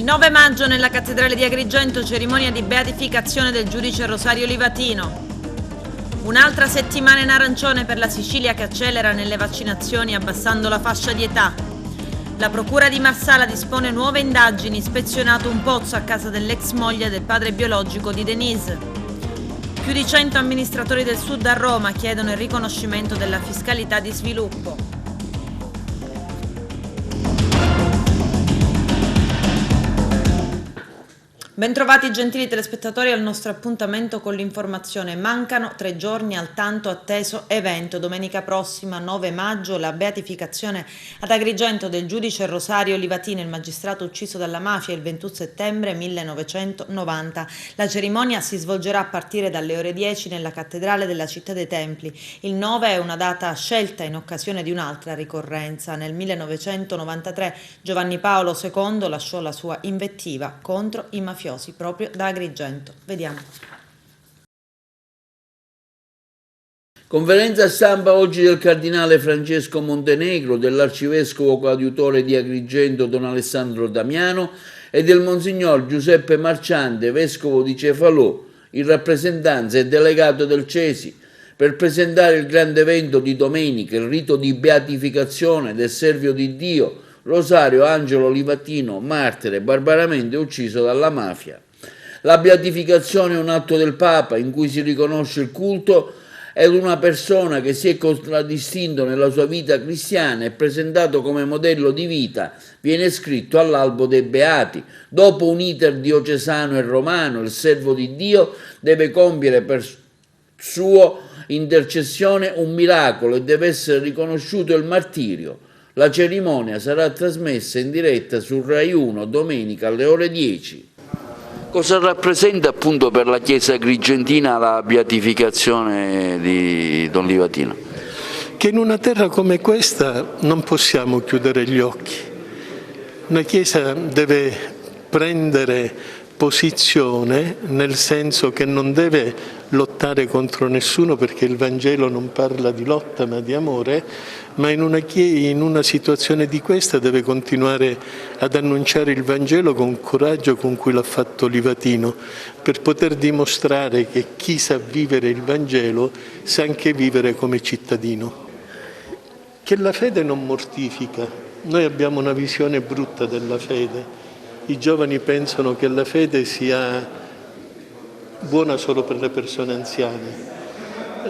9 maggio nella cattedrale di Agrigento, cerimonia di beatificazione del giudice Rosario Livatino. Un'altra settimana in arancione per la Sicilia che accelera nelle vaccinazioni abbassando la fascia di età. La procura di Marsala dispone nuove indagini, ispezionato un pozzo a casa dell'ex moglie del padre biologico di Denise. Più di 100 amministratori del Sud a Roma chiedono il riconoscimento della fiscalità di sviluppo. Bentrovati gentili telespettatori al nostro appuntamento con l'informazione. Mancano 3 giorni al tanto atteso evento. Domenica prossima, 9 maggio, la beatificazione ad Agrigento del giudice Rosario Livatino, il magistrato ucciso dalla mafia il 21 settembre 1990. La cerimonia si svolgerà a partire dalle ore 10 nella cattedrale della Città dei Templi. Il 9 è una data scelta in occasione di un'altra ricorrenza. Nel 1993 Giovanni Paolo II lasciò la sua invettiva contro i mafiosi proprio da Agrigento. Vediamo. Conferenza stampa oggi del cardinale Francesco Montenegro, dell'arcivescovo coadiutore di Agrigento Don Alessandro Damiano e del Monsignor Giuseppe Marciante, vescovo di Cefalù, in rappresentanza e delegato del CESI, per presentare il grande evento di domenica, il rito di beatificazione del servo di Dio Rosario Angelo Livatino, martire barbaramente ucciso dalla mafia. La beatificazione è un atto del Papa in cui si riconosce il culto ad una persona che si è contraddistinto nella sua vita cristiana e presentato come modello di vita, viene scritto all'albo dei Beati. Dopo un iter diocesano e romano, il servo di Dio deve compiere per sua intercessione un miracolo e deve essere riconosciuto il martirio. La cerimonia sarà trasmessa in diretta su Rai 1 domenica alle ore 10. Cosa rappresenta appunto per la Chiesa agrigentina la beatificazione di Don Livatino? Che in una terra come questa non possiamo chiudere gli occhi. Una Chiesa deve prendere posizione nel senso che non deve lottare contro nessuno, perché il Vangelo non parla di lotta ma di amore, ma in una situazione di questa deve continuare ad annunciare il Vangelo con il coraggio con cui l'ha fatto Livatino, per poter dimostrare che chi sa vivere il Vangelo sa anche vivere come cittadino. Che la fede non mortifica. Noi abbiamo una visione brutta della fede. I giovani pensano che la fede sia buona solo per le persone anziane.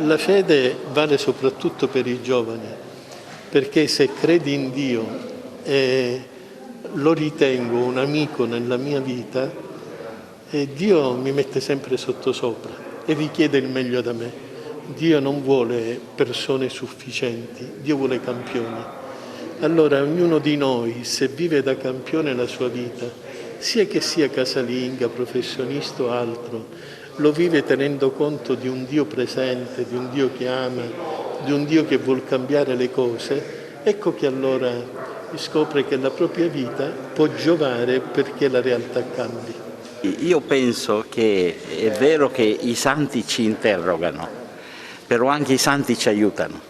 La fede vale soprattutto per i giovani, perché se credi in Dio e lo ritengo un amico nella mia vita, Dio mi mette sempre sottosopra e richiede il meglio da me. Dio non vuole persone sufficienti, Dio vuole campioni. Allora ognuno di noi, se vive da campione la sua vita, sia che sia casalinga, professionista o altro, lo vive tenendo conto di un Dio presente, di un Dio che ama, di un Dio che vuol cambiare le cose, ecco che allora scopre che la propria vita può giovare perché la realtà cambi. Io penso che è vero che i santi ci interrogano, però anche i santi ci aiutano,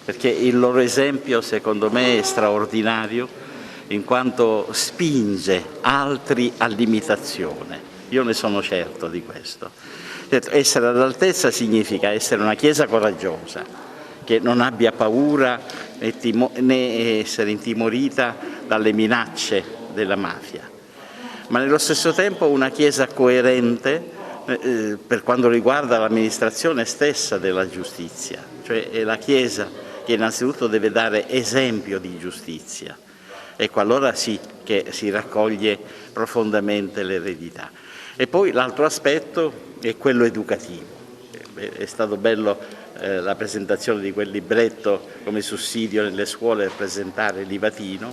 perché il loro esempio secondo me è straordinario, in quanto spinge altri all'imitazione. Io ne sono certo di questo. Essere all'altezza significa essere una Chiesa coraggiosa, che non abbia paura né essere intimorita dalle minacce della mafia, ma nello stesso tempo una Chiesa coerente per quanto riguarda l'amministrazione stessa della giustizia, cioè è la Chiesa che innanzitutto deve dare esempio di giustizia. Ecco, allora sì che si raccoglie profondamente l'eredità. E poi l'altro aspetto è quello educativo. È stato bello la presentazione di quel libretto come sussidio nelle scuole per presentare Livatino,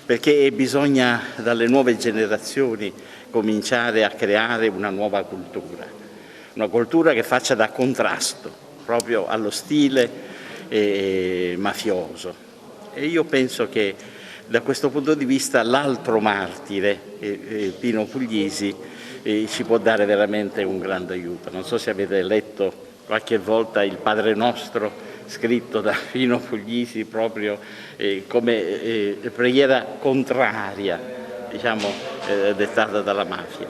perché bisogna dalle nuove generazioni cominciare a creare una nuova cultura, una cultura che faccia da contrasto proprio allo stile mafioso. E io penso che da questo punto di vista l'altro martire, Pino Puglisi, ci può dare veramente un grande aiuto. Non so se avete letto qualche volta il Padre Nostro scritto da Pino Puglisi proprio come preghiera contraria diciamo, dettata dalla mafia.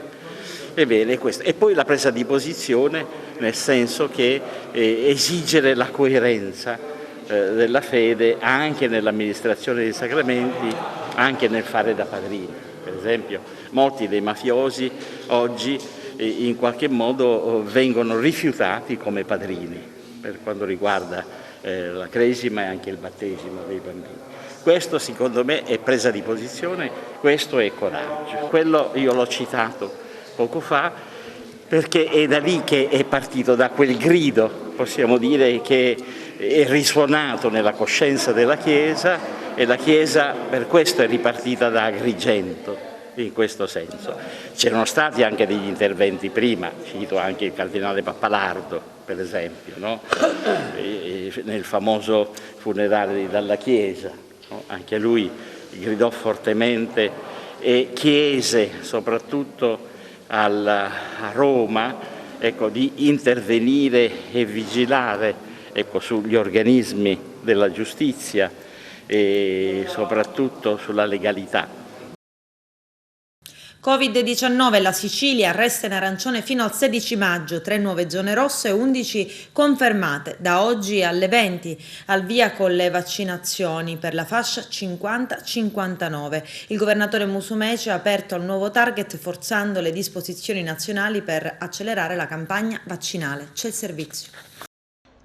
Ebbene, questo. E poi la presa di posizione, nel senso che esigere la coerenza della fede anche nell'amministrazione dei sacramenti, anche nel fare da padrini. Per esempio, molti dei mafiosi oggi in qualche modo vengono rifiutati come padrini per quanto riguarda la cresima e anche il battesimo dei bambini. Questo secondo me è presa di posizione, questo è coraggio. Quello io l'ho citato poco fa, perché è da lì che è partito, da quel grido, possiamo dire, che è risuonato nella coscienza della Chiesa, e la Chiesa per questo è ripartita da Agrigento, in questo senso. C'erano stati anche degli interventi prima, cito anche il cardinale Pappalardo, per esempio, no? Nel famoso funerale dalla Chiesa, no? Anche lui gridò fortemente e chiese soprattutto a Roma, ecco, di intervenire e vigilare, ecco, sugli organismi della giustizia e soprattutto sulla legalità. Covid-19, la Sicilia resta in arancione fino al 16 maggio, 3 nuove zone rosse e 11 confermate. Da oggi alle 20 al via con le vaccinazioni per la fascia 50-59. Il governatore Musumeci ha aperto al nuovo target forzando le disposizioni nazionali per accelerare la campagna vaccinale. C'è il servizio.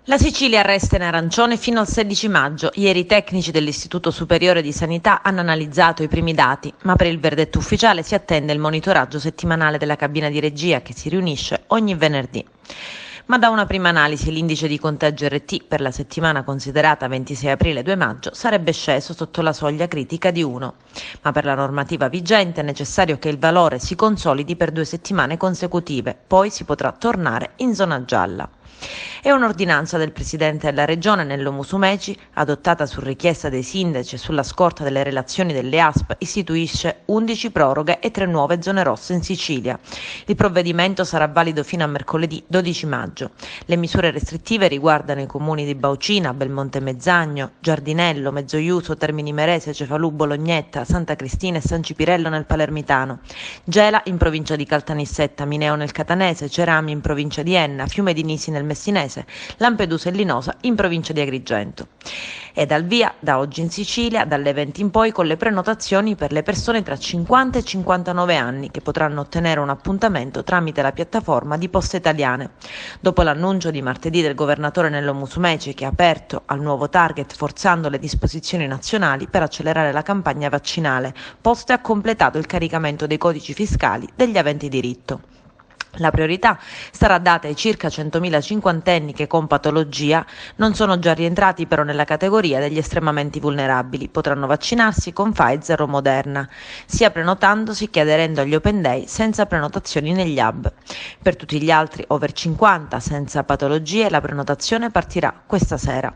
La Sicilia resta in arancione fino al 16 maggio. Ieri i tecnici dell'Istituto Superiore di Sanità hanno analizzato i primi dati, ma per il verdetto ufficiale si attende il monitoraggio settimanale della cabina di regia che si riunisce ogni venerdì. Ma da una prima analisi l'indice di conteggio RT per la settimana considerata 26 aprile 2 maggio sarebbe sceso sotto la soglia critica di 1. Ma per la normativa vigente è necessario che il valore si consolidi per 2 settimane consecutive, poi si potrà tornare in zona gialla. È un'ordinanza del Presidente della Regione Nello Musumeci, adottata su richiesta dei sindaci e sulla scorta delle relazioni delle ASP, istituisce 11 proroghe e 3 nuove zone rosse in Sicilia. Il provvedimento sarà valido fino a mercoledì 12 maggio. Le misure restrittive riguardano i comuni di Baucina, Belmonte Mezzagno, Giardinello, Mezzoiuso, Termini Imerese, Cefalù, Bolognetta, Santa Cristina e San Cipirello nel Palermitano, Gela in provincia di Caltanissetta, Mineo nel Catanese, Cerami in provincia di Enna, Fiume di Nisi nel Messinese, Lampedusa e Linosa in provincia di Agrigento. Ed al via da oggi in Sicilia, dalle 20 in poi, con le prenotazioni per le persone tra 50 e 59 anni che potranno ottenere un appuntamento tramite la piattaforma di Poste Italiane. Dopo l'annuncio di martedì del governatore Nello Musumeci che ha aperto al nuovo target forzando le disposizioni nazionali per accelerare la campagna vaccinale, Poste ha completato il caricamento dei codici fiscali degli aventi diritto. La priorità sarà data ai circa 100.000 cinquantenni che con patologia non sono già rientrati però nella categoria degli estremamente vulnerabili. Potranno vaccinarsi con Pfizer o Moderna, sia prenotandosi che aderendo agli Open Day senza prenotazioni negli hub. Per tutti gli altri over 50 senza patologie la prenotazione partirà questa sera.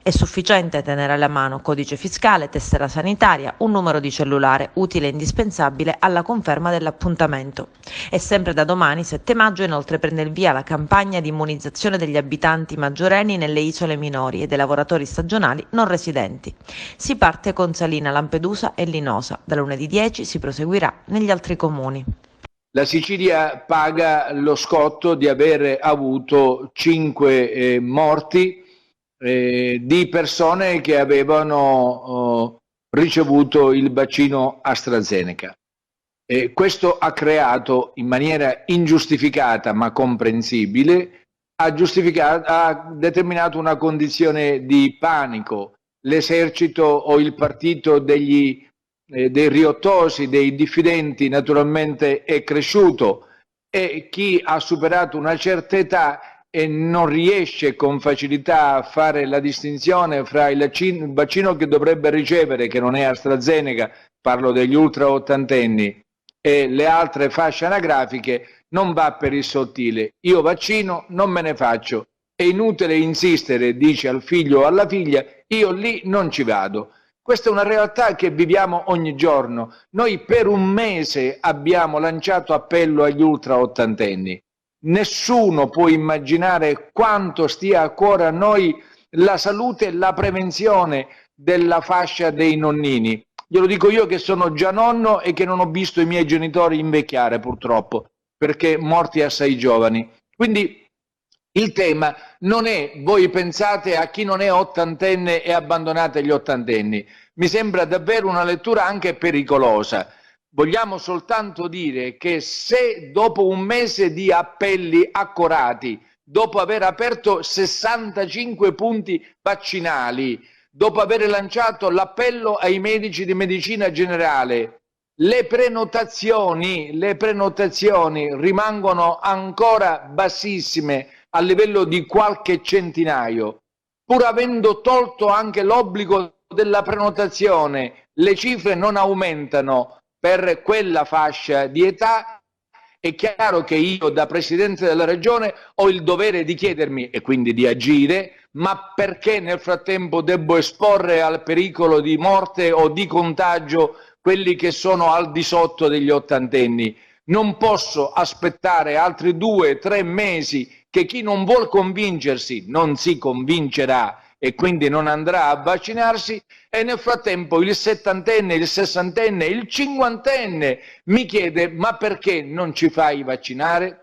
È sufficiente tenere alla mano codice fiscale, tessera sanitaria, un numero di cellulare utile e indispensabile alla conferma dell'appuntamento. E sempre da domani, 7 maggio, inoltre prende il via la campagna di immunizzazione degli abitanti maggiorenni nelle isole minori e dei lavoratori stagionali non residenti. Si parte con Salina, Lampedusa e Linosa. Da lunedì 10 si proseguirà negli altri comuni. La Sicilia paga lo scotto di aver avuto 5 morti di persone che avevano ricevuto il vaccino AstraZeneca. Questo ha creato in maniera ingiustificata ma comprensibile, ha determinato una condizione di panico. L'esercito o il partito dei riottosi, dei diffidenti naturalmente è cresciuto, e chi ha superato una certa età e non riesce con facilità a fare la distinzione fra il vaccino che dovrebbe ricevere, che non è AstraZeneca, parlo degli ultra ottantenni, e le altre fasce anagrafiche, non va per il sottile. Io vaccino, non me ne faccio. È inutile insistere, dice al figlio o alla figlia, io lì non ci vado. Questa è una realtà che viviamo ogni giorno. Noi per un mese abbiamo lanciato appello agli ultra ottantenni. Nessuno può immaginare quanto stia a cuore a noi la salute e la prevenzione della fascia dei nonnini. Glielo dico io che sono già nonno e che non ho visto i miei genitori invecchiare purtroppo, perché morti assai giovani. Quindi il tema non è voi pensate a chi non è ottantenne e abbandonate gli ottantenni. Mi sembra davvero una lettura anche pericolosa. Vogliamo soltanto dire che se dopo un mese di appelli accorati, dopo aver aperto 65 punti vaccinali, dopo aver lanciato l'appello ai medici di medicina generale, le prenotazioni rimangono ancora bassissime a livello di qualche centinaio, pur avendo tolto anche l'obbligo della prenotazione, le cifre non aumentano per quella fascia di età. È chiaro che io da Presidente della Regione ho il dovere di chiedermi e quindi di agire, ma perché nel frattempo debbo esporre al pericolo di morte o di contagio quelli che sono al di sotto degli ottantenni? Non posso aspettare altri 2-3 mesi che chi non vuol convincersi non si convincerà e quindi non andrà a vaccinarsi, e nel frattempo il settantenne, il sessantenne, il cinquantenne mi chiede: ma perché non ci fai vaccinare?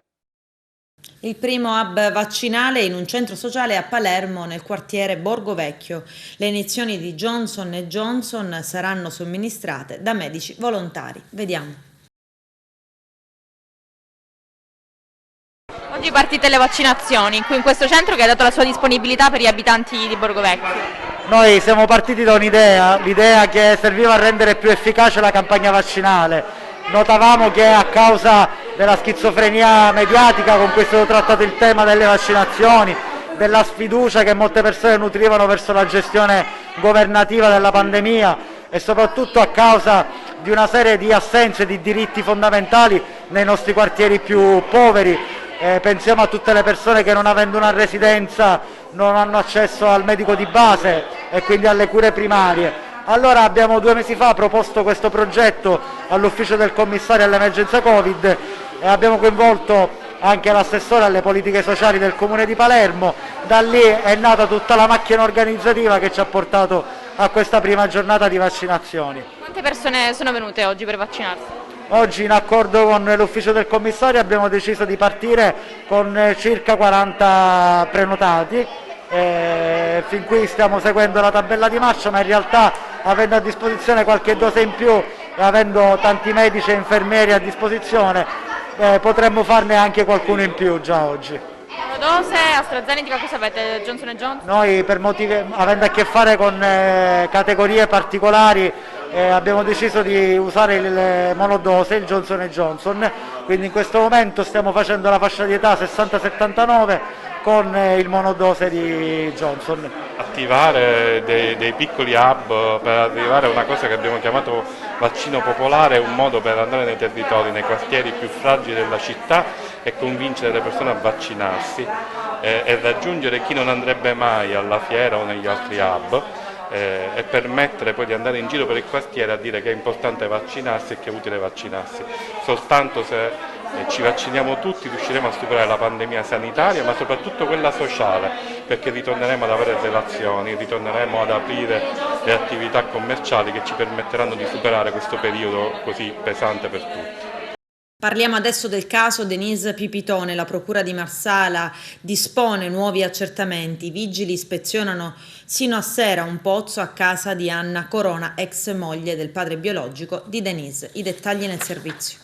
Il primo hub vaccinale in un centro sociale a Palermo, nel quartiere Borgo Vecchio. Le iniezioni di Johnson & Johnson saranno somministrate da medici volontari. Vediamo. Oggi partite le vaccinazioni qui in questo centro che ha dato la sua disponibilità per gli abitanti di Borgo Vecchio. Noi siamo partiti da l'idea che serviva a rendere più efficace la campagna vaccinale. Notavamo che a causa della schizofrenia mediatica con cui è stato trattato il tema delle vaccinazioni, della sfiducia che molte persone nutrivano verso la gestione governativa della pandemia e soprattutto a causa di una serie di assenze di diritti fondamentali nei nostri quartieri più poveri. Pensiamo a tutte le persone che non avendo una residenza non hanno accesso al medico di base e quindi alle cure primarie. Allora abbiamo 2 mesi fa proposto questo progetto all'ufficio del commissario all'emergenza Covid e abbiamo coinvolto anche l'assessore alle politiche sociali del Comune di Palermo. Da lì è nata tutta la macchina organizzativa che ci ha portato a questa prima giornata di vaccinazioni. Quante persone sono venute oggi per vaccinarsi? Oggi, in accordo con l'ufficio del commissario, abbiamo deciso di partire con circa 40 prenotati. Fin qui stiamo seguendo la tabella di marcia, ma in realtà, avendo a disposizione qualche dose in più e avendo tanti medici e infermieri a disposizione, potremmo farne anche qualcuno in più già oggi. Monodose, AstraZeneca, cosa avete? Johnson & Johnson? Noi, per motivi avendo a che fare con categorie particolari, abbiamo deciso di usare il monodose, il Johnson & Johnson, quindi in questo momento stiamo facendo la fascia di età 60-79 con il monodose di Johnson. Attivare dei piccoli hub per arrivare a una cosa che abbiamo chiamato vaccino popolare è un modo per andare nei territori, nei quartieri più fragili della città e convincere le persone a vaccinarsi e raggiungere chi non andrebbe mai alla fiera o negli altri hub. E permettere poi di andare in giro per il quartiere a dire che è importante vaccinarsi e che è utile vaccinarsi. Soltanto se ci vacciniamo tutti riusciremo a superare la pandemia sanitaria, ma soprattutto quella sociale, perché ritorneremo ad avere relazioni, ritorneremo ad aprire le attività commerciali che ci permetteranno di superare questo periodo così pesante per tutti. Parliamo adesso del caso Denise Pipitone. La procura di Marsala dispone nuovi accertamenti. I vigili ispezionano sino a sera un pozzo a casa di Anna Corona, ex moglie del padre biologico di Denise. I dettagli nel servizio.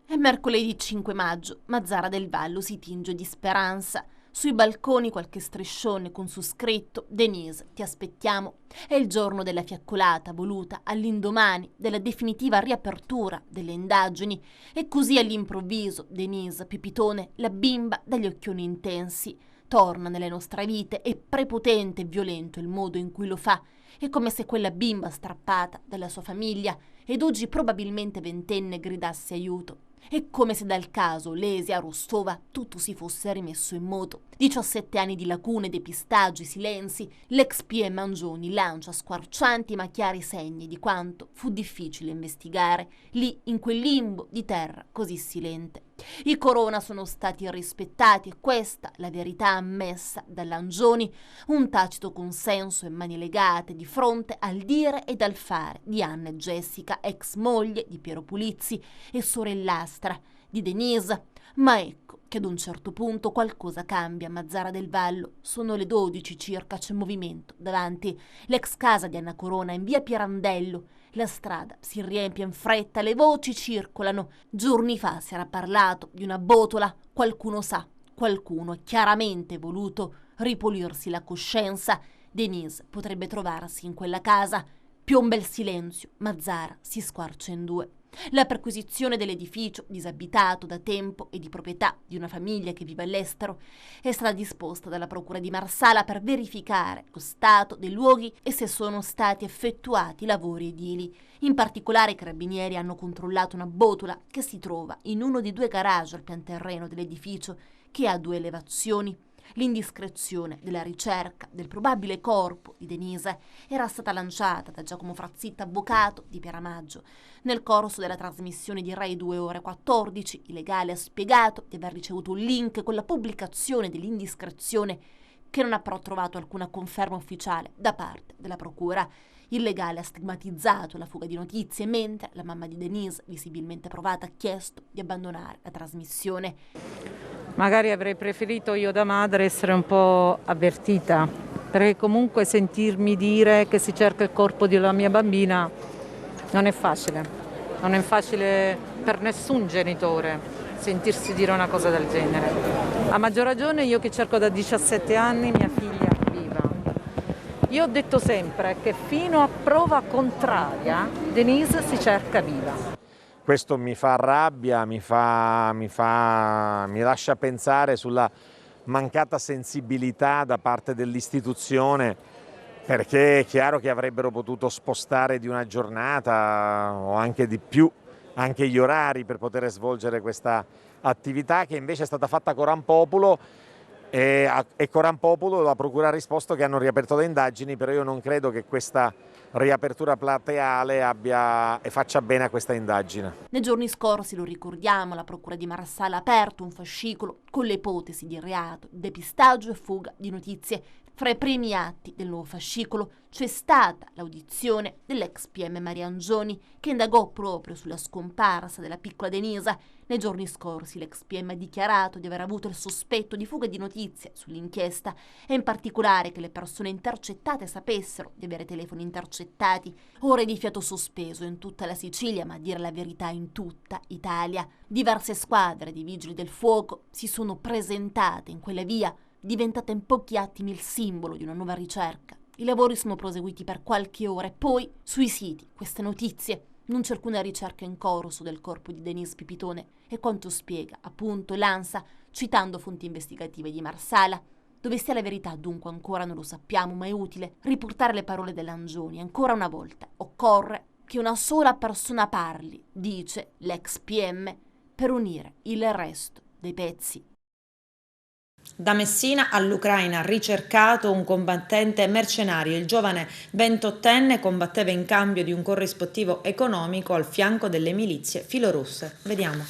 È mercoledì 5 maggio. Mazzara del Vallo si tinge di speranza. Sui balconi qualche striscione con su scritto: Denise, ti aspettiamo. È il giorno della fiaccolata voluta all'indomani della definitiva riapertura delle indagini. E così all'improvviso Denise Pipitone, la bimba dagli occhioni intensi, torna nelle nostre vite. È prepotente e violento il modo in cui lo fa. È come se quella bimba strappata dalla sua famiglia ed oggi probabilmente ventenne gridasse aiuto. È come se dal caso Lesia Rostova tutto si fosse rimesso in moto. 17 anni di lacune, depistaggi, silenzi. L'ex PM Mangioni lancia squarcianti ma chiari segni di quanto fu difficile investigare lì in quel limbo di terra così silente. I corona sono stati rispettati e questa la verità ammessa da Langioni, un tacito consenso e mani legate di fronte al dire e dal fare di Anna e Jessica, ex moglie di Piero Pulizzi e sorellastra di Denise. Ma ecco che ad un certo punto qualcosa cambia a Mazzara del Vallo. Sono le 12 circa, c'è movimento davanti l'ex casa di Anna Corona in via Pirandello. La strada si riempie in fretta, le voci circolano. Giorni fa si era parlato di una botola, qualcuno sa, qualcuno ha chiaramente voluto ripulirsi la coscienza. Denise potrebbe trovarsi in quella casa. Piomba il silenzio, Mazzara si squarcia in due. La perquisizione dell'edificio, disabitato da tempo e di proprietà di una famiglia che vive all'estero, è stata disposta dalla Procura di Marsala per verificare lo stato dei luoghi e se sono stati effettuati lavori edili. In particolare i carabinieri hanno controllato una botola che si trova in uno dei 2 garage al pian terreno dell'edificio, che ha 2 elevazioni. L'indiscrezione della ricerca del probabile corpo di Denise era stata lanciata da Giacomo Frazzitta, avvocato di Pieramaggio. Nel corso della trasmissione di Rai 2 ore 14, il legale ha spiegato di aver ricevuto un link con la pubblicazione dell'indiscrezione, che non ha però trovato alcuna conferma ufficiale da parte della procura. Il legale ha stigmatizzato la fuga di notizie, mentre la mamma di Denise, visibilmente provata, ha chiesto di abbandonare la trasmissione. Magari avrei preferito io da madre essere un po' avvertita, perché comunque sentirmi dire che si cerca il corpo della mia bambina non è facile per nessun genitore sentirsi dire una cosa del genere. A maggior ragione io che cerco da 17 anni mia figlia viva. Io ho detto sempre che fino a prova contraria Denise si cerca viva. Questo mi fa rabbia, mi lascia pensare sulla mancata sensibilità da parte dell'istituzione, perché è chiaro che avrebbero potuto spostare di una giornata o anche di più anche gli orari per poter svolgere questa attività, che invece è stata fatta coram populo, e coram populo la procura ha risposto che hanno riaperto le indagini, però io non credo che questa riapertura plateale faccia bene a questa indagine. Nei giorni scorsi, lo ricordiamo, la Procura di Marsala ha aperto un fascicolo con le ipotesi di reato, depistaggio e fuga di notizie. Fra i primi atti del nuovo fascicolo c'è stata l'audizione dell'ex PM Mariangioni, che indagò proprio sulla scomparsa della piccola Denise. Nei giorni scorsi l'ex PM ha dichiarato di aver avuto il sospetto di fuga di notizie sull'inchiesta e in particolare che le persone intercettate sapessero di avere telefoni intercettati. Ore di fiato sospeso in tutta la Sicilia, ma a dire la verità in tutta Italia. Diverse squadre di vigili del fuoco si sono presentate in quella via, diventata in pochi attimi il simbolo di una nuova ricerca. I lavori sono proseguiti per qualche ora e poi sui siti queste notizie. Non c'è alcuna ricerca in corso del corpo di Denise Pipitone, e quanto spiega appunto l'ANSA citando fonti investigative di Marsala. Dove stia la verità dunque ancora non lo sappiamo, ma è utile riportare le parole dell'Angioni. Ancora una volta occorre che una sola persona parli, dice l'ex PM, per unire il resto dei pezzi. Da Messina all'Ucraina, ricercato un combattente mercenario. Il giovane 28enne combatteva in cambio di un corrispettivo economico al fianco delle milizie filorusse. Vediamo.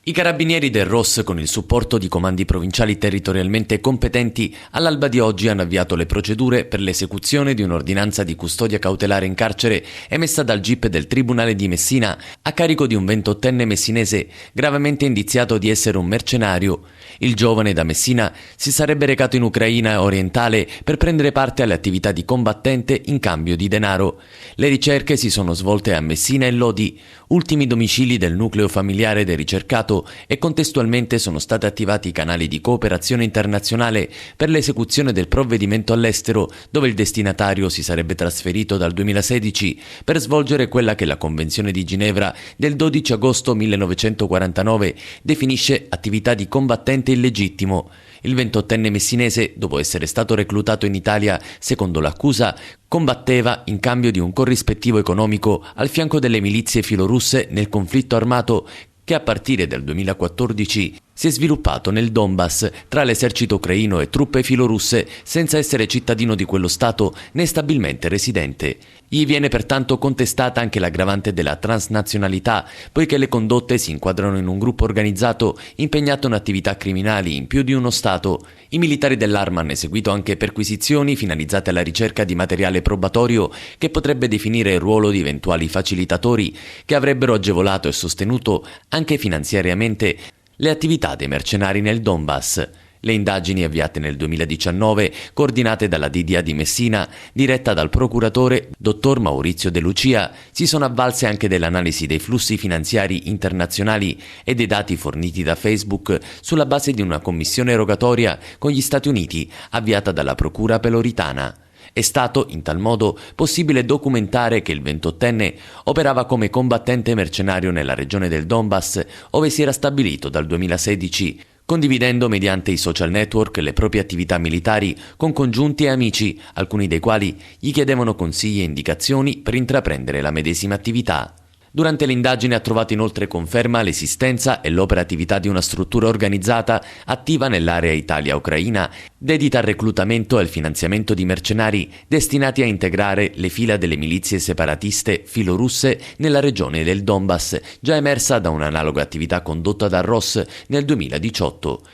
I carabinieri del ROS, con il supporto di comandi provinciali territorialmente competenti, all'alba di oggi hanno avviato le procedure per l'esecuzione di un'ordinanza di custodia cautelare in carcere emessa dal GIP del Tribunale di Messina a carico di un 28enne messinese gravemente indiziato di essere un mercenario. Il giovane da Messina si sarebbe recato in Ucraina orientale per prendere parte alle attività di combattente in cambio di denaro. Le ricerche si sono svolte a Messina e Lodi, ultimi domicili del nucleo familiare del ricercato, e contestualmente sono stati attivati i canali di cooperazione internazionale per l'esecuzione del provvedimento all'estero, dove il destinatario si sarebbe trasferito dal 2016 per svolgere quella che la Convenzione di Ginevra del 12 agosto 1949 definisce attività di combattente illegittimo. Il 28enne messinese, dopo essere stato reclutato in Italia, secondo l'accusa, combatteva in cambio di un corrispettivo economico al fianco delle milizie filorusse nel conflitto armato che a partire dal 2014 si è sviluppato nel Donbass tra l'esercito ucraino e truppe filorusse senza essere cittadino di quello Stato né stabilmente residente. Gli viene pertanto contestata anche l'aggravante della transnazionalità, poiché le condotte si inquadrano in un gruppo organizzato impegnato in attività criminali in più di uno Stato. I militari dell'ARMA hanno eseguito anche perquisizioni finalizzate alla ricerca di materiale probatorio che potrebbe definire il ruolo di eventuali facilitatori che avrebbero agevolato e sostenuto anche finanziariamente le attività dei mercenari nel Donbass. Le indagini avviate nel 2019, coordinate dalla DDA di Messina, diretta dal procuratore dottor Maurizio De Lucia, si sono avvalse anche dell'analisi dei flussi finanziari internazionali e dei dati forniti da Facebook sulla base di una commissione rogatoria con gli Stati Uniti avviata dalla Procura peloritana. È stato, in tal modo, possibile documentare che il 28enne operava come combattente mercenario nella regione del Donbass, ove si era stabilito dal 2016, condividendo mediante i social network le proprie attività militari con congiunti e amici, alcuni dei quali gli chiedevano consigli e indicazioni per intraprendere la medesima attività. Durante l'indagine ha trovato inoltre conferma l'esistenza e l'operatività di una struttura organizzata attiva nell'area Italia-Ucraina, dedita al reclutamento e al finanziamento di mercenari destinati a integrare le fila delle milizie separatiste filorusse nella regione del Donbass, già emersa da un'analoga attività condotta da Ross nel 2018.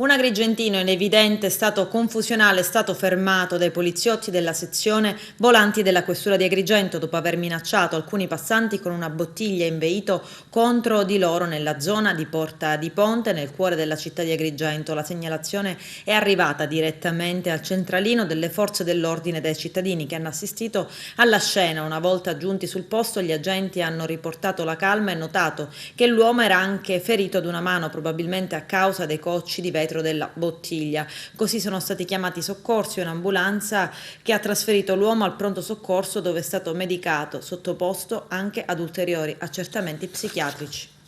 Un agrigentino in evidente stato confusionale è stato fermato dai poliziotti della sezione volanti della questura di Agrigento dopo aver minacciato alcuni passanti con una bottiglia in veito contro di loro nella zona di Porta di Ponte, nel cuore della città di Agrigento. La segnalazione è arrivata direttamente al centralino delle forze dell'ordine dai cittadini che hanno assistito alla scena. Una volta giunti sul posto, gli agenti hanno riportato la calma e notato che l'uomo era anche ferito ad una mano, probabilmente a causa dei cocci di vetro della bottiglia. Così sono stati chiamati i soccorsi e un'ambulanza che ha trasferito l'uomo al pronto soccorso, dove è stato medicato, sottoposto anche ad ulteriori accertamenti psichiatrici.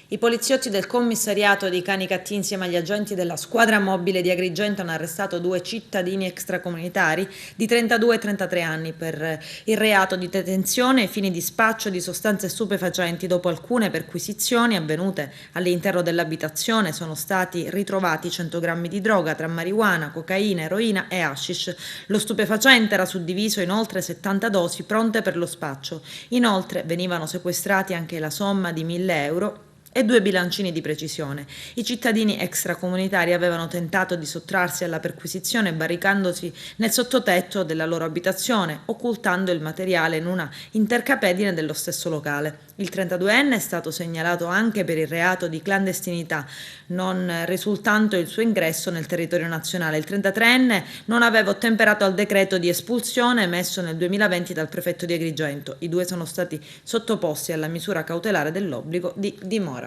I poliziotti del commissariato di Canicattì insieme agli agenti della squadra mobile di Agrigento hanno arrestato 2 cittadini extracomunitari di 32 e 33 anni per il reato di detenzione ai fini di spaccio di sostanze stupefacenti. Dopo alcune perquisizioni avvenute all'interno dell'abitazione sono stati ritrovati 100 grammi di droga tra marijuana, cocaina, eroina e hashish. Lo stupefacente era suddiviso in oltre 70 dosi pronte per lo spaccio. Inoltre venivano sequestrati anche la somma di 1.000 euro e 2 bilancini di precisione. I cittadini extracomunitari avevano tentato di sottrarsi alla perquisizione barricandosi nel sottotetto della loro abitazione, occultando il materiale in una intercapedine dello stesso locale. Il 32enne è stato segnalato anche per il reato di clandestinità, non risultando il suo ingresso nel territorio nazionale. Il 33enne non aveva ottemperato al decreto di espulsione emesso nel 2020 dal prefetto di Agrigento. I 2 sono stati sottoposti alla misura cautelare dell'obbligo di dimora.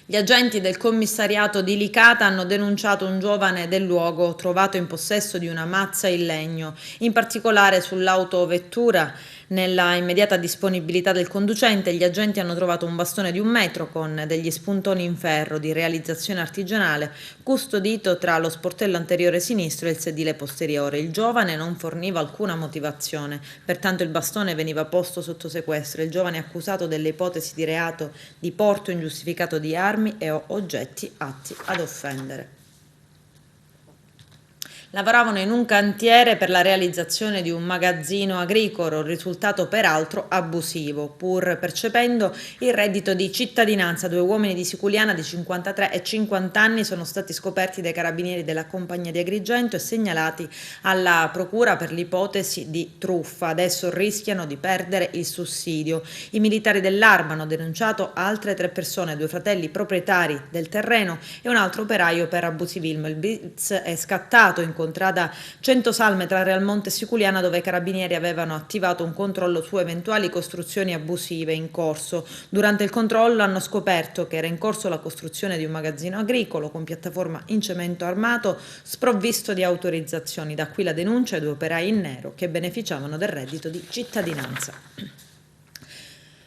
Gli agenti del commissariato di Licata hanno denunciato un giovane del luogo trovato in possesso di una mazza in legno, in particolare sull'autovettura. Nella immediata disponibilità del conducente, gli agenti hanno trovato un bastone di 1 metro con degli spuntoni in ferro di realizzazione artigianale, custodito tra lo sportello anteriore sinistro e il sedile posteriore. Il giovane non forniva alcuna motivazione, pertanto il bastone veniva posto sotto sequestro. Il giovane è accusato delle ipotesi di reato di porto ingiustificato di armi e oggetti atti ad offendere. Lavoravano in un cantiere per la realizzazione di un magazzino agricolo, risultato peraltro abusivo. Pur percependo il reddito di cittadinanza, 2 uomini di Siculiana di 53 e 50 anni sono stati scoperti dai carabinieri della Compagnia di Agrigento e segnalati alla procura per l'ipotesi di truffa. Adesso rischiano di perdere il sussidio. I militari dell'Arma hanno denunciato altre 3 persone, 2 fratelli proprietari del terreno e un altro operaio per abusivismo. Il blitz è scattato in contrada Centosalme tra Realmonte e Siculiana, dove i carabinieri avevano attivato un controllo su eventuali costruzioni abusive in corso. Durante il controllo hanno scoperto che era in corso la costruzione di un magazzino agricolo con piattaforma in cemento armato sprovvisto di autorizzazioni. Da qui la denuncia ai 2 operai in nero che beneficiavano del reddito di cittadinanza.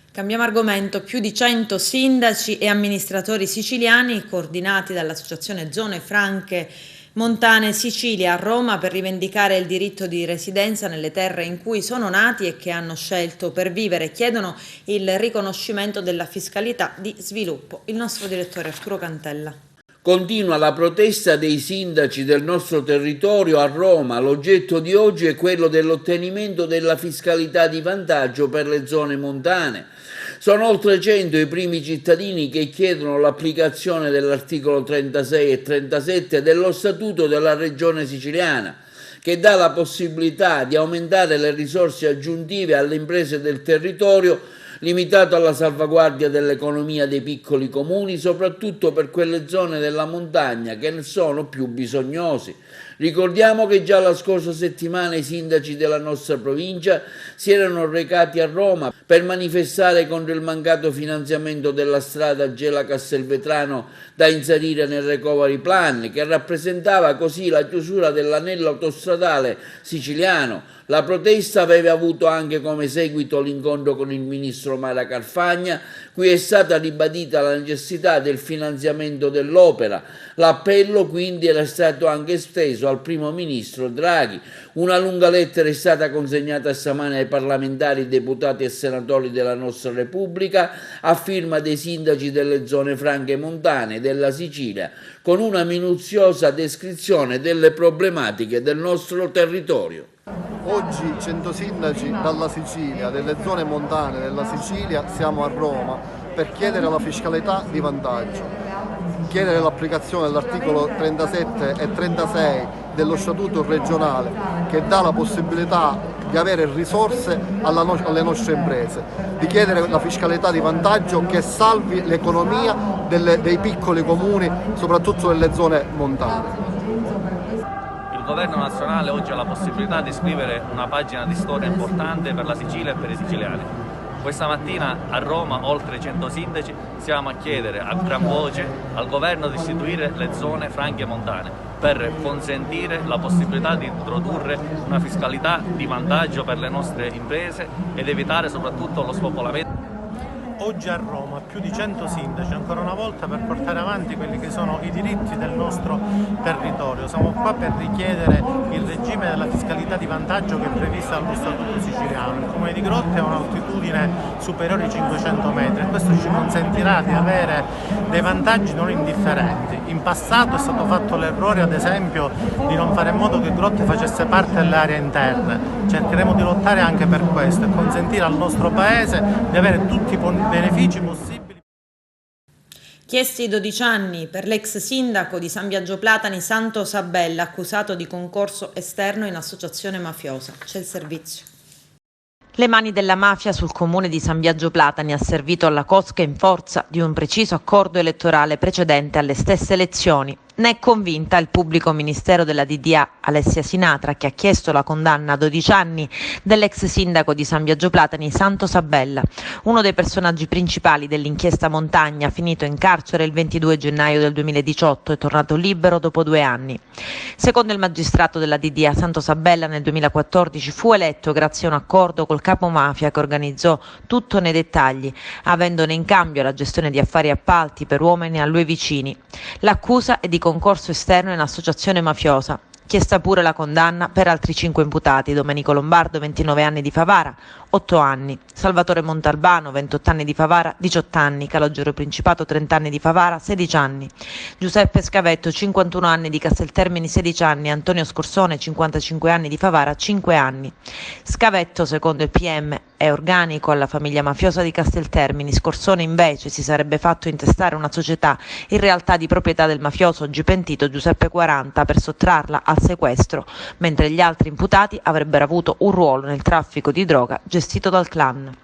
Cambiamo argomento. Più di 100 sindaci e amministratori siciliani, coordinati dall'associazione Zone Franche Montane Sicilia a Roma per rivendicare il diritto di residenza nelle terre in cui sono nati e che hanno scelto per vivere. Chiedono il riconoscimento della fiscalità di sviluppo. Il nostro direttore Arturo Cantella. Continua la protesta dei sindaci del nostro territorio a Roma. L'oggetto di oggi è quello dell'ottenimento della fiscalità di vantaggio per le zone montane. Sono oltre 100 i primi cittadini che chiedono l'applicazione dell'articolo 36 e 37 dello Statuto della Regione Siciliana, che dà la possibilità di aumentare le risorse aggiuntive alle imprese del territorio, limitato alla salvaguardia dell'economia dei piccoli comuni, soprattutto per quelle zone della montagna che ne sono più bisognosi. Ricordiamo che già la scorsa settimana i sindaci della nostra provincia si erano recati a Roma per manifestare contro il mancato finanziamento della strada Gela-Castelvetrano da inserire nel recovery plan, che rappresentava così la chiusura dell'anello autostradale siciliano. La protesta aveva avuto anche come seguito l'incontro con il ministro Mara Carfagna, cui è stata ribadita la necessità del finanziamento dell'opera. L'appello quindi era stato anche esteso al primo ministro Draghi. Una lunga lettera è stata consegnata stamane ai parlamentari, deputati e senatori della nostra Repubblica a firma dei sindaci delle zone franche montane della Sicilia, con una minuziosa descrizione delle problematiche del nostro territorio. Oggi 100 sindaci dalla Sicilia, delle zone montane della Sicilia, siamo a Roma per chiedere la fiscalità di vantaggio, chiedere l'applicazione dell'articolo 37 e 36 dello Statuto regionale, che dà la possibilità di avere risorse alle nostre imprese, di chiedere la fiscalità di vantaggio che salvi l'economia dei piccoli comuni, soprattutto delle zone montane. Il governo nazionale oggi ha la possibilità di scrivere una pagina di storia importante per la Sicilia e per i siciliani. Questa mattina a Roma, oltre 100 sindaci, siamo a chiedere a gran voce al governo di istituire le zone franche montane per consentire la possibilità di introdurre una fiscalità di vantaggio per le nostre imprese ed evitare soprattutto lo spopolamento. Oggi a Roma più di 100 sindaci, ancora una volta per portare avanti quelli che sono i diritti del nostro territorio. Siamo qua per richiedere il regime della fiscalità di vantaggio che è prevista dallo Statuto siciliano. Il comune di Grotte ha un'altitudine superiore ai 500 metri e questo ci consentirà di avere dei vantaggi non indifferenti. In passato è stato fatto l'errore, ad esempio, di non fare in modo che Grotte facesse parte delle aree interne. Cercheremo di lottare anche per questo e consentire al nostro paese di avere tutti i benefici possibili. Chiesti 12 anni per l'ex sindaco di San Biagio Platani Santo Sabella, accusato di concorso esterno in associazione mafiosa. C'è il servizio. Le mani della mafia sul comune di San Biagio Platani ha servito alla cosca in forza di un preciso accordo elettorale precedente alle stesse elezioni. Ne è convinta il pubblico ministero della DDA Alessia Sinatra, che ha chiesto la condanna a 12 anni dell'ex sindaco di San Biagio Platani Santo Sabella, uno dei personaggi principali dell'inchiesta Montagna, finito in carcere il 22 gennaio del 2018 e tornato libero dopo 2 anni. Secondo il magistrato della DDA, Santo Sabella nel 2014 fu eletto grazie a un accordo col capo mafia che organizzò tutto nei dettagli, avendone in cambio la gestione di affari e appalti per uomini a lui vicini. L'accusa è di concorso esterno in associazione mafiosa. Chiesta pure la condanna per altri 5 imputati: Domenico Lombardo, 29 anni di Favara, 8 anni, Salvatore Montalbano, 28 anni di Favara, 18 anni, Calogero Principato, 30 anni di Favara, 16 anni, Giuseppe Scavetto, 51 anni di Casteltermini, 16 anni, Antonio Scorsone, 55 anni di Favara, 5 anni. Scavetto, secondo il PM, è organico alla famiglia mafiosa di Casteltermini. Scorsone invece si sarebbe fatto intestare una società in realtà di proprietà del mafioso oggi pentito Giuseppe 40 per sottrarla al sequestro, mentre gli altri imputati avrebbero avuto un ruolo nel traffico di droga gestito dal clan.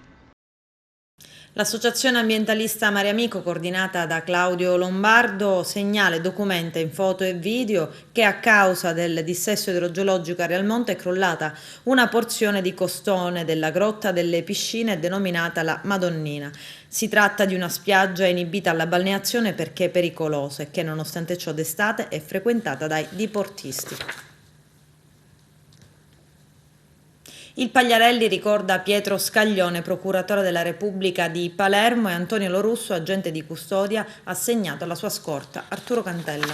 L'associazione ambientalista Mare Amico, coordinata da Claudio Lombardo, segnala e documenta in foto e video che a causa del dissesto idrogeologico a Realmonte è crollata una porzione di costone della grotta delle piscine denominata la Madonnina. Si tratta di una spiaggia inibita alla balneazione perché è pericolosa e che nonostante ciò d'estate è frequentata dai diportisti. Il Pagliarelli ricorda Pietro Scaglione, procuratore della Repubblica di Palermo, e Antonio Lorusso, agente di custodia assegnato alla sua scorta. Arturo Cantella.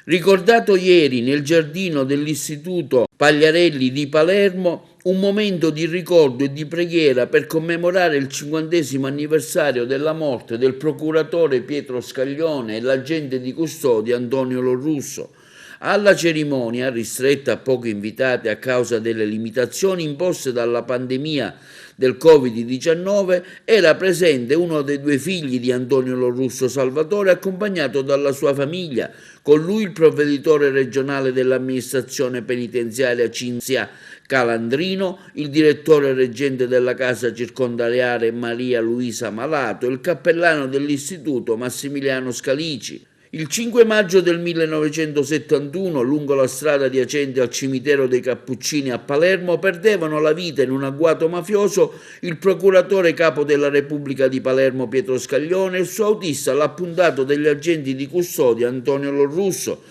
Ricordato ieri nel giardino dell'Istituto Pagliarelli di Palermo un momento di ricordo e di preghiera per commemorare il 50° anniversario della morte del procuratore Pietro Scaglione e l'agente di custodia Antonio Lorusso. Alla cerimonia, ristretta a pochi invitati a causa delle limitazioni imposte dalla pandemia del Covid-19, era presente uno dei 2 figli di Antonio Lorusso, Salvatore, accompagnato dalla sua famiglia, con lui il provveditore regionale dell'amministrazione penitenziaria Cinzia Calandrino, il direttore reggente della casa circondariale Maria Luisa Malato e il cappellano dell'istituto Massimiliano Scalici. Il 5 maggio del 1971, lungo la strada adiacente al cimitero dei Cappuccini a Palermo, perdevano la vita in un agguato mafioso il procuratore capo della Repubblica di Palermo Pietro Scaglione e il suo autista, l'appuntato degli agenti di custodia Antonio Lorusso,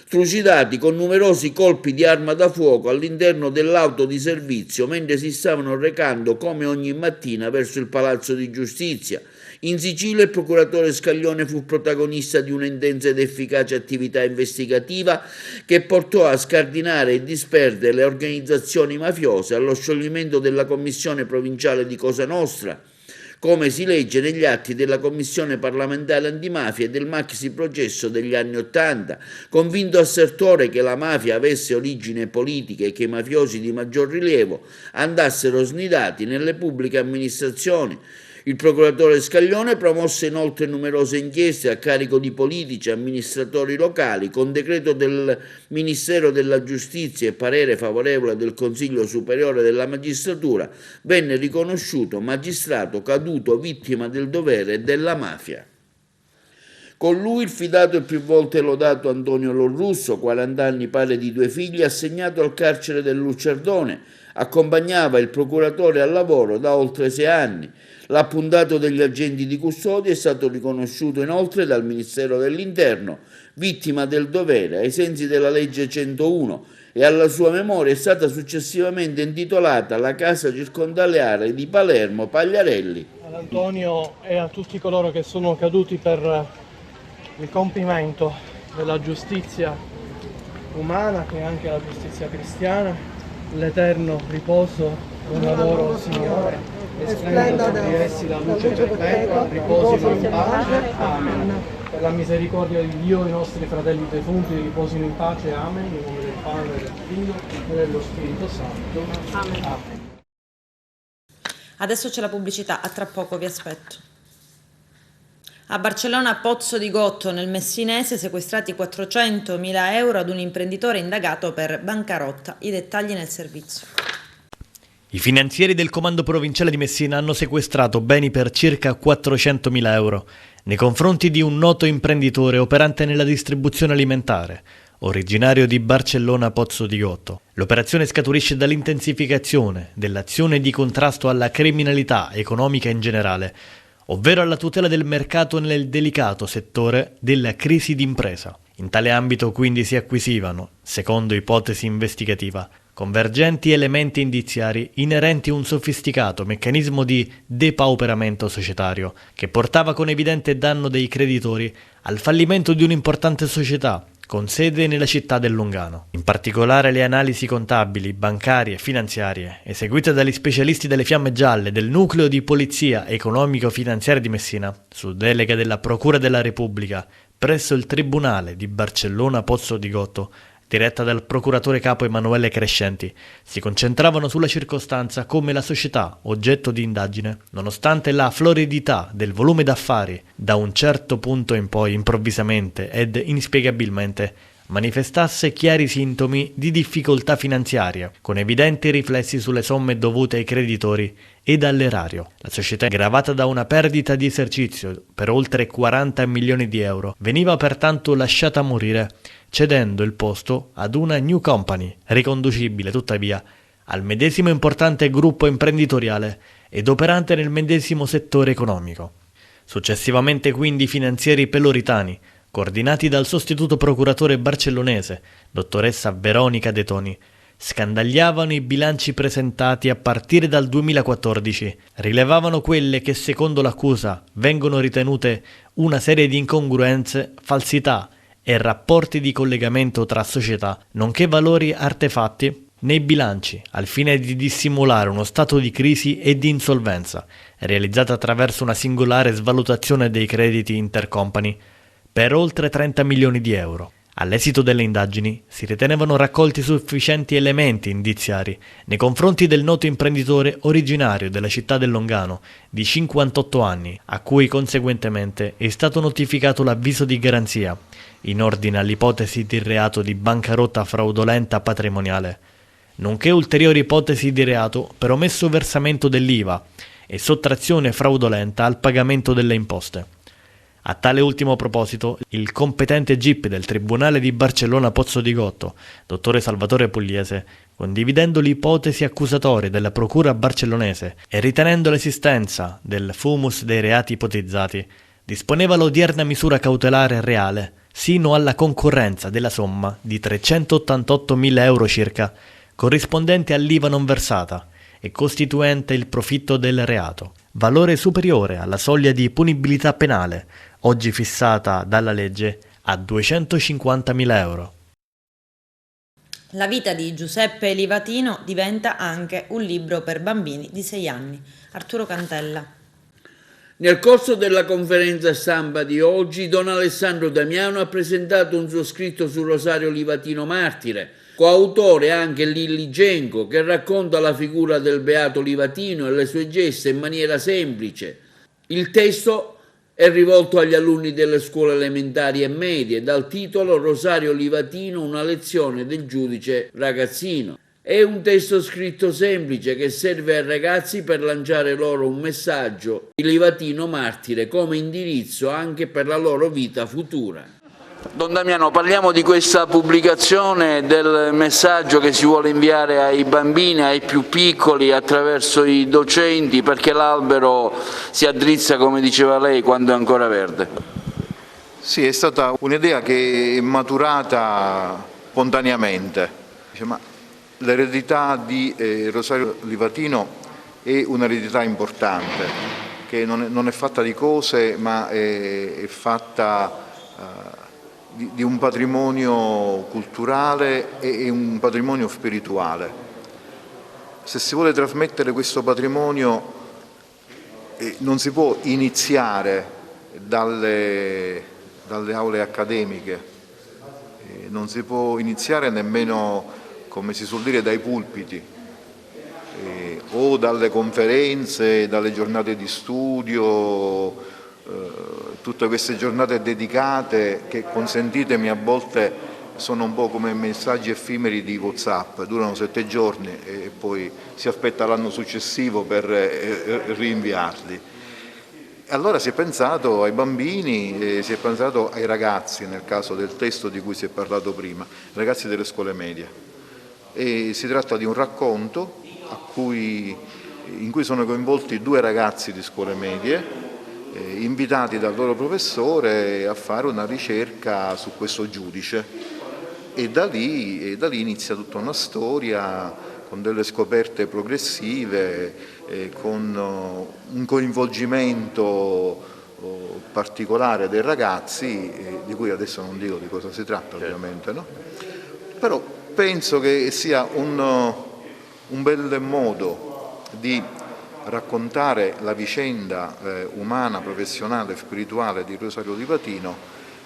trucidati con numerosi colpi di arma da fuoco all'interno dell'auto di servizio mentre si stavano recando come ogni mattina verso il Palazzo di Giustizia. In Sicilia il procuratore Scaglione fu protagonista di un'intensa ed efficace attività investigativa che portò a scardinare e disperdere le organizzazioni mafiose, allo scioglimento della Commissione provinciale di Cosa Nostra, come si legge negli atti della Commissione parlamentare antimafia e del maxi processo degli anni '80, convinto assertore che la mafia avesse origine politica e che i mafiosi di maggior rilievo andassero snidati nelle pubbliche amministrazioni. Il procuratore Scaglione promosse inoltre numerose inchieste a carico di politici e amministratori locali. Con decreto del Ministero della Giustizia e parere favorevole del Consiglio Superiore della Magistratura venne riconosciuto magistrato caduto vittima del dovere della mafia. Con lui il fidato e più volte lodato Antonio Lorusso, 40 anni, padre di 2 figli, assegnato al carcere del Lucerdone, accompagnava il procuratore al lavoro da oltre 6 anni. L'appuntato degli agenti di custodia è stato riconosciuto inoltre dal Ministero dell'Interno, vittima del dovere ai sensi della legge 101, e alla sua memoria è stata successivamente intitolata la casa circondariale di Palermo Pagliarelli. Ad Antonio e a tutti coloro che sono caduti per il compimento della giustizia umana, che è anche la giustizia cristiana, l'eterno riposo, buon lavoro Signore, e splenda di essi la luce perpetua, riposino in pace, amen. Per la misericordia di Dio i nostri fratelli defunti riposino in pace, amen, in nome del Padre, del Figlio e dello Spirito Santo, amen. Adesso c'è la pubblicità, a tra poco vi aspetto. A Barcellona, Pozzo di Gotto, nel Messinese, sequestrati 400.000 euro ad un imprenditore indagato per bancarotta. I dettagli nel servizio. I finanzieri del Comando Provinciale di Messina hanno sequestrato beni per circa 400.000 euro nei confronti di un noto imprenditore operante nella distribuzione alimentare, originario di Barcellona Pozzo di Gotto. L'operazione scaturisce dall'intensificazione dell'azione di contrasto alla criminalità economica in generale, ovvero alla tutela del mercato nel delicato settore della crisi d'impresa. In tale ambito quindi si acquisivano, secondo ipotesi investigativa, convergenti elementi indiziari inerenti a un sofisticato meccanismo di depauperamento societario che portava con evidente danno dei creditori al fallimento di un'importante società con sede nella città del Lungano. In particolare le analisi contabili, bancarie e finanziarie eseguite dagli specialisti delle Fiamme Gialle del Nucleo di Polizia Economico-Finanziaria di Messina, su delega della Procura della Repubblica presso il Tribunale di Barcellona Pozzo di Gotto, diretta dal procuratore capo Emanuele Crescenti, si concentravano sulla circostanza come la società, oggetto di indagine, nonostante la floridità del volume d'affari, da un certo punto in poi improvvisamente ed inspiegabilmente manifestasse chiari sintomi di difficoltà finanziaria, con evidenti riflessi sulle somme dovute ai creditori ed all'erario. La società, gravata da una perdita di esercizio per oltre 40 milioni di euro, veniva pertanto lasciata morire, cedendo il posto ad una new company, riconducibile tuttavia al medesimo importante gruppo imprenditoriale ed operante nel medesimo settore economico. Successivamente quindi i finanzieri peloritani, coordinati dal sostituto procuratore barcellonese, dottoressa Veronica De Toni, scandagliavano i bilanci presentati a partire dal 2014, rilevavano quelle che secondo l'accusa vengono ritenute una serie di incongruenze, falsità e rapporti di collegamento tra società, nonché valori artefatti nei bilanci, al fine di dissimulare uno stato di crisi e di insolvenza, realizzata attraverso una singolare svalutazione dei crediti intercompany per oltre 30 milioni di euro. All'esito delle indagini si ritenevano raccolti sufficienti elementi indiziari nei confronti del noto imprenditore originario della città del Longano, di 58 anni, a cui conseguentemente è stato notificato l'avviso di garanzia, in ordine all'ipotesi di reato di bancarotta fraudolenta patrimoniale, nonché ulteriori ipotesi di reato per omesso versamento dell'IVA e sottrazione fraudolenta al pagamento delle imposte. A tale ultimo proposito, il competente GIP del Tribunale di Barcellona Pozzo di Gotto, dottore Salvatore Pugliese, condividendo l'ipotesi accusatoria della procura barcellonese e ritenendo l'esistenza del fumus dei reati ipotizzati, disponeva l'odierna misura cautelare reale sino alla concorrenza della somma di 388.000 euro circa, corrispondente all'IVA non versata e costituente il profitto del reato, valore superiore alla soglia di punibilità penale, oggi fissata dalla legge a 250.000 euro. La vita di Giuseppe Livatino diventa anche un libro per bambini di 6 anni. Arturo Cantella. Nel corso della conferenza stampa di oggi, Don Alessandro Damiano ha presentato un suo scritto su Rosario Livatino martire, coautore anche Lilli Genco, che racconta la figura del beato Livatino e le sue gesta in maniera semplice. Il testo è rivolto agli alunni delle scuole elementari e medie, dal titolo Rosario Livatino, una lezione del giudice ragazzino. È un testo scritto semplice che serve ai ragazzi per lanciare loro un messaggio di Livatino martire come indirizzo anche per la loro vita futura. Don Damiano, parliamo di questa pubblicazione, del messaggio che si vuole inviare ai bambini, ai più piccoli, attraverso i docenti, perché l'albero si addrizza, come diceva lei, quando è ancora verde. Sì, è stata un'idea che è maturata spontaneamente. Ma l'eredità di Rosario Livatino è un'eredità importante, che non è fatta di cose, ma è fatta di un patrimonio culturale e un patrimonio spirituale. Se si vuole trasmettere questo patrimonio non si può iniziare dalle aule accademiche, non si può iniziare nemmeno, come si suol dire, dai pulpiti o dalle conferenze, dalle giornate di studio, tutte queste giornate dedicate che, consentitemi, a volte sono un po' come messaggi effimeri di WhatsApp, durano 7 giorni e poi si aspetta l'anno successivo per rinviarli. Allora si è pensato ai bambini, si è pensato ai ragazzi, nel caso del testo di cui si è parlato prima, ragazzi delle scuole medie. E si tratta di un racconto in cui sono coinvolti 2 ragazzi di scuole medie, invitati dal loro professore a fare una ricerca su questo giudice, e da lì inizia tutta una storia con delle scoperte progressive, con un coinvolgimento particolare dei ragazzi, di cui adesso non dico di cosa si tratta, ovviamente, no? Però penso che sia un bel modo di raccontare la vicenda umana, professionale, spirituale di Rosario Livatino,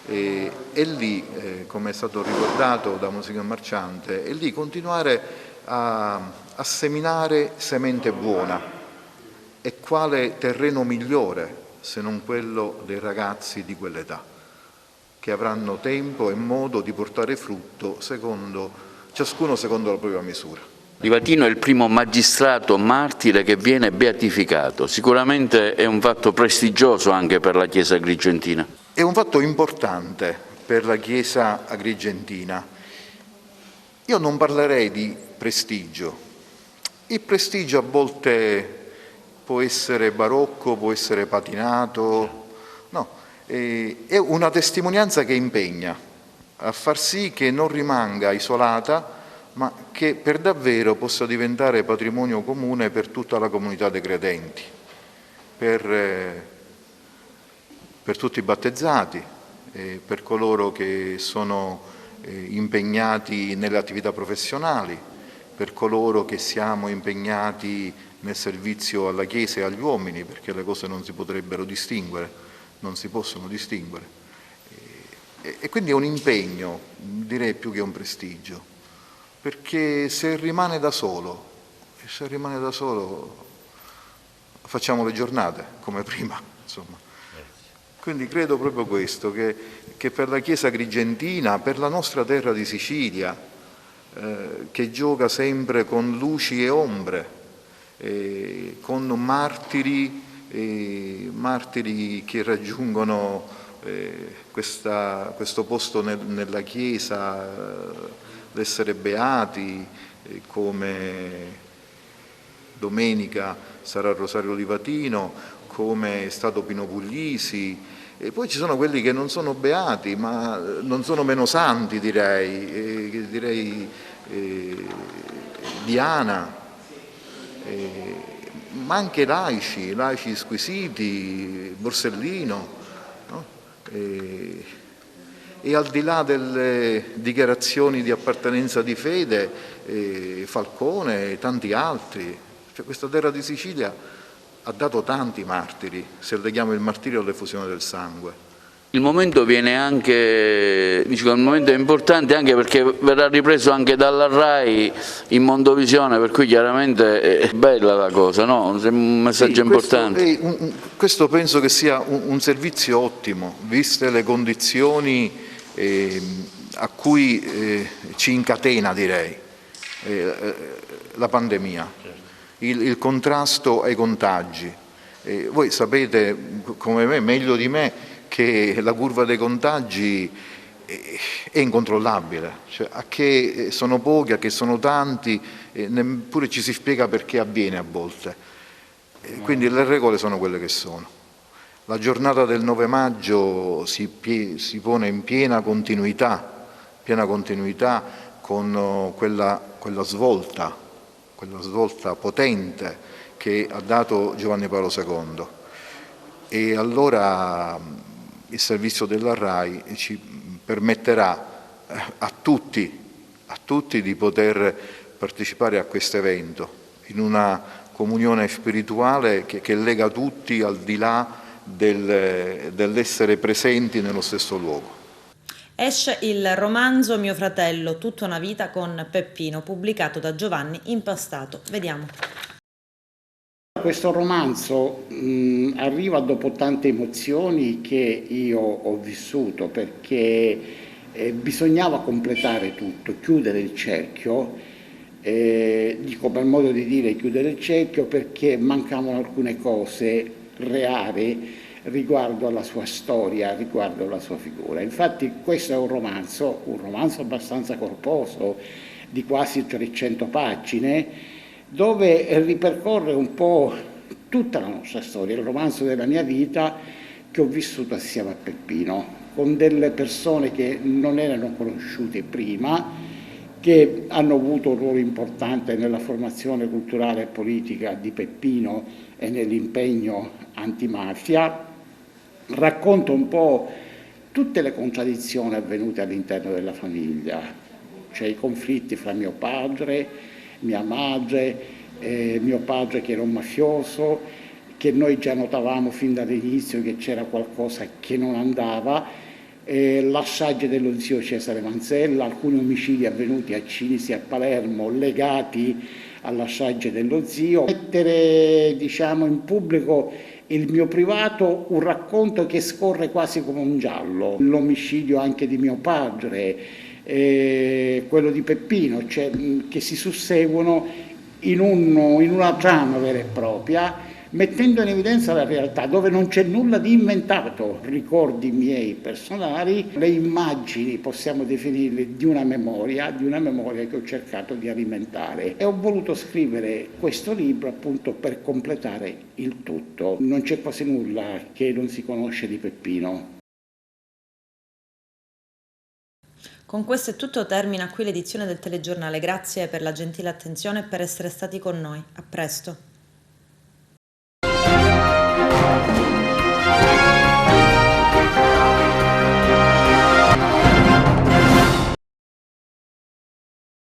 e lì, come è stato ricordato da Monsignor Marciante, e lì continuare a seminare semente buona. E quale terreno migliore se non quello dei ragazzi di quell'età, che avranno tempo e modo di portare frutto ciascuno secondo la propria misura. Livatino è il primo magistrato martire che viene beatificato, sicuramente è un fatto prestigioso anche per la Chiesa agrigentina. È un fatto importante per la Chiesa agrigentina. Io non parlerei di prestigio. Il prestigio a volte può essere barocco, può essere patinato, no, è una testimonianza che impegna a far sì che non rimanga isolata, ma che per davvero possa diventare patrimonio comune per tutta la comunità dei credenti, per tutti i battezzati, per coloro che sono impegnati nelle attività professionali, per coloro che siamo impegnati nel servizio alla Chiesa e agli uomini, perché le cose non si potrebbero distinguere, non si possono distinguere. E quindi è un impegno, direi più che un prestigio, perché se rimane da solo facciamo le giornate come prima, insomma. Quindi credo proprio questo, che per la Chiesa agrigentina, per la nostra terra di Sicilia, che gioca sempre con luci e ombre, con martiri che raggiungono questo posto nella Chiesa, l'essere beati, come domenica sarà Rosario Livatino, come è stato Pino Puglisi, e poi ci sono quelli che non sono beati, ma non sono meno santi, direi Diana, ma anche laici squisiti, Borsellino, no? E al di là delle dichiarazioni di appartenenza di fede, Falcone e tanti altri, cioè questa terra di Sicilia ha dato tanti martiri, se leghiamo il martirio all'effusione del sangue. Il momento viene anche, dico, il momento è importante anche perché verrà ripreso anche dalla RAI in Mondovisione, per cui chiaramente è bella la cosa, no? Un messaggio importante. Questo penso che sia un servizio ottimo, viste le condizioni a cui ci incatena, direi, la pandemia. Il contrasto ai contagi. Voi sapete come me, meglio di me, che la curva dei contagi è incontrollabile, cioè, a che sono pochi, a che sono tanti, neppure ci si spiega perché avviene a volte. Quindi le regole sono quelle che sono. La giornata del 9 maggio si pone in piena continuità con quella svolta potente che ha dato Giovanni Paolo II, e allora il servizio della RAI ci permetterà a tutti di poter partecipare a questo evento in una comunione spirituale che lega tutti al di là dell'essere presenti nello stesso luogo. Esce il romanzo Mio fratello, tutta una vita con Peppino, pubblicato da Giovanni Impastato. Vediamo. Questo romanzo arriva dopo tante emozioni che io ho vissuto, perché bisognava completare tutto, chiudere il cerchio, dico per modo di dire chiudere il cerchio perché mancavano alcune cose reali riguardo alla sua storia, riguardo alla sua figura. Infatti questo è un romanzo abbastanza corposo, di quasi 300 pagine, dove ripercorre un po' tutta la nostra storia, il romanzo della mia vita che ho vissuto assieme a Peppino, con delle persone che non erano conosciute prima, che hanno avuto un ruolo importante nella formazione culturale e politica di Peppino e nell'impegno antimafia. Racconto un po' tutte le contraddizioni avvenute all'interno della famiglia, cioè i conflitti fra mio padre, mia madre, mio padre che era un mafioso, che noi già notavamo fin dall'inizio che c'era qualcosa che non andava, la strage dello zio Cesare Manzella, alcuni omicidi avvenuti a Cinisi e a Palermo legati alla strage dello zio. Mettere, diciamo, in pubblico il mio privato, un racconto che scorre quasi come un giallo, l'omicidio anche di mio padre, quello di Peppino, cioè, che si susseguono in una trama vera e propria, mettendo in evidenza la realtà dove non c'è nulla di inventato, ricordi miei personali, le immagini possiamo definirle di una memoria che ho cercato di alimentare, e ho voluto scrivere questo libro appunto per completare il tutto. Non c'è quasi nulla che non si conosce di Peppino. Con questo è tutto, termina qui l'edizione del telegiornale. Grazie per la gentile attenzione e per essere stati con noi. A presto.